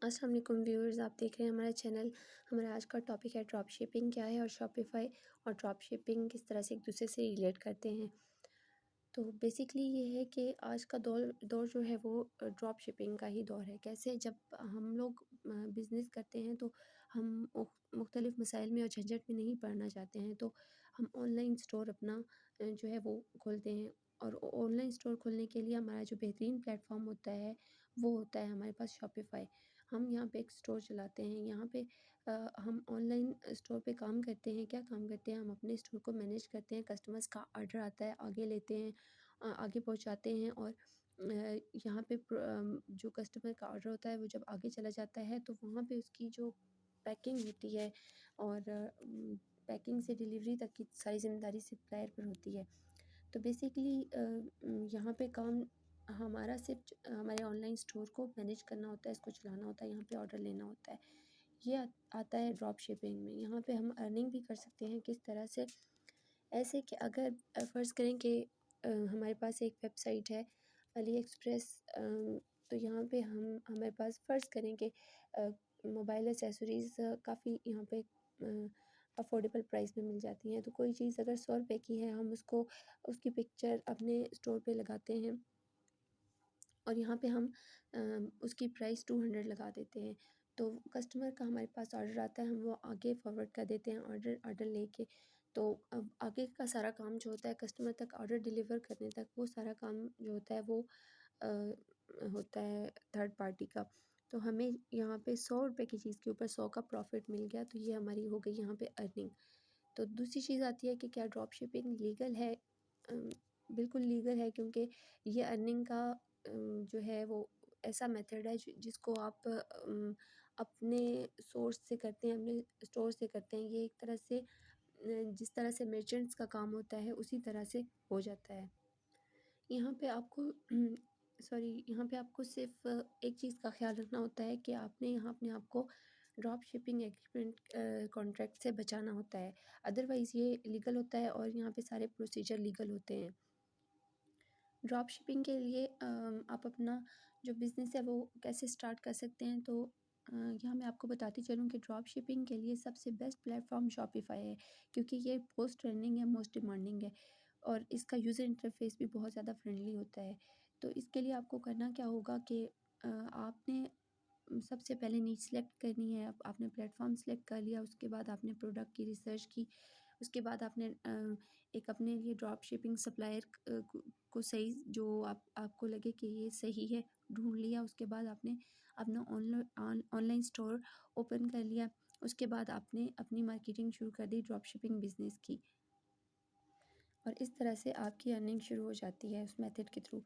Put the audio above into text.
अस्सलाम वालेकुम व्यूअर्स, आप देख रहे हैं हमारा चैनल। हमारा आज का टॉपिक है ड्रॉप शिपिंग क्या है और शॉपिफ़ाई और ड्रॉप शिपिंग किस तरह से एक दूसरे से रिलेट करते हैं। तो बेसिकली ये है कि आज का दौर दौर जो है वो ड्रॉप शिपिंग का ही दौर है। कैसे जब हम लोग बिज़नेस करते हैं तो हम मुख्तलिफ़ मसाइल में और झंझट में नहीं पड़ना चाहते हैं, तो हम ऑनलाइन स्टोर अपना जो है वो खोलते हैं। और ऑनलाइन स्टोर खोलने के लिए हमारा जो बेहतरीन प्लेटफ़ॉर्म होता है वो होता है हमारे पास शॉपिफ़ाई। हम यहाँ पे एक स्टोर चलाते हैं, यहाँ पे हम ऑनलाइन स्टोर पे काम करते हैं। क्या काम करते हैं? हम अपने स्टोर को मैनेज करते हैं, कस्टमर्स का ऑर्डर आता है, आगे लेते हैं, आगे पहुँचाते हैं। और यहाँ पे जो कस्टमर का ऑर्डर होता है वो जब आगे चला जाता है तो वहाँ पे उसकी जो पैकिंग होती है और पैकिंग से डिलीवरी तक की सारी ज़िम्मेदारी सप्लायर पर होती है। तो बेसिकली यहाँ पे काम हमारा सिर्फ हमारे ऑनलाइन स्टोर को मैनेज करना होता है, इसको चलाना होता है, यहाँ पे ऑर्डर लेना होता है। ये आता है ड्रॉप शिपिंग में। यहाँ पे हम अर्निंग भी कर सकते हैं किस तरह से, ऐसे कि अगर फ़र्ज़ करें कि हमारे पास एक वेबसाइट है अली एक्सप्रेस, तो यहाँ पे हमारे पास फ़र्ज़ करें कि मोबाइल एक्सेसरीज़ काफ़ी यहाँ पे अफोर्डेबल प्राइस में मिल जाती हैं। तो कोई चीज़ अगर 100 रुपए की है, हम उसको उसकी पिक्चर अपने स्टोर पे लगाते हैं और यहाँ पे हम उसकी प्राइस 200 लगा देते हैं। तो कस्टमर का हमारे पास ऑर्डर आता है, हम वो आगे फॉरवर्ड कर देते हैं ऑर्डर लेके। तो अब आगे का सारा काम जो होता है कस्टमर तक ऑर्डर डिलीवर करने तक, वो सारा काम जो होता है वो अ, होता है थर्ड पार्टी का। तो हमें यहाँ पे 100 रुपए की चीज़ के ऊपर 100 का प्रॉफ़िट मिल गया, तो ये हमारी हो गई यहाँ पे अर्निंग। तो दूसरी चीज़ आती है कि क्या ड्रॉप शिपिंग लीगल है? बिल्कुल लीगल है, क्योंकि ये अर्निंग का जो है वो ऐसा मेथड है जिसको आप अपने सोर्स से करते हैं, अपने स्टोर से करते हैं। ये एक तरह से जिस तरह से मर्चेंट्स का काम होता है उसी तरह से हो जाता है। यहाँ पे आपको यहाँ पे आपको सिर्फ़ एक चीज़ का ख़्याल रखना होता है कि आपने यहाँ अपने आप को ड्रॉप शिपिंग एग्रीमेंट कॉन्ट्रैक्ट से बचाना होता है। अदरवाइज़ ये लीगल होता है और यहाँ पे सारे प्रोसीजर लीगल होते हैं। ड्रॉप शिपिंग के लिए आप अपना जो बिज़नेस है वो कैसे स्टार्ट कर सकते हैं, तो यहाँ मैं आपको बताती चलूँ कि ड्रॉप शिपिंग के लिए सबसे बेस्ट प्लेटफ़ॉर्म शॉपिफ़ाई है, क्योंकि ये मोस्ट ट्रेंडिंग है, मोस्ट डिमांडिंग है और इसका यूज़र इंटरफ़ेस भी बहुत ज़्यादा फ्रेंडली होता है। तो इसके लिए आपको करना क्या होगा कि आपने सबसे पहले नीश सेलेक्ट करनी है। आपने प्लेटफ़ॉर्म सेलेक्ट कर लिया, उसके बाद आपने प्रोडक्ट की रिसर्च की, उसके बाद आपने एक अपने लिए ड्रॉप शिपिंग सप्लायर को सही जो आपको लगे कि ये सही है, ढूँढ लिया। उसके बाद आपने अपना ऑनलाइन स्टोर ओपन कर लिया। उसके बाद आपने अपनी मार्केटिंग शुरू कर दी ड्रॉप शिपिंग बिज़नेस की, और इस तरह से आपकी अर्निंग शुरू हो जाती है उस मेथड के थ्रू।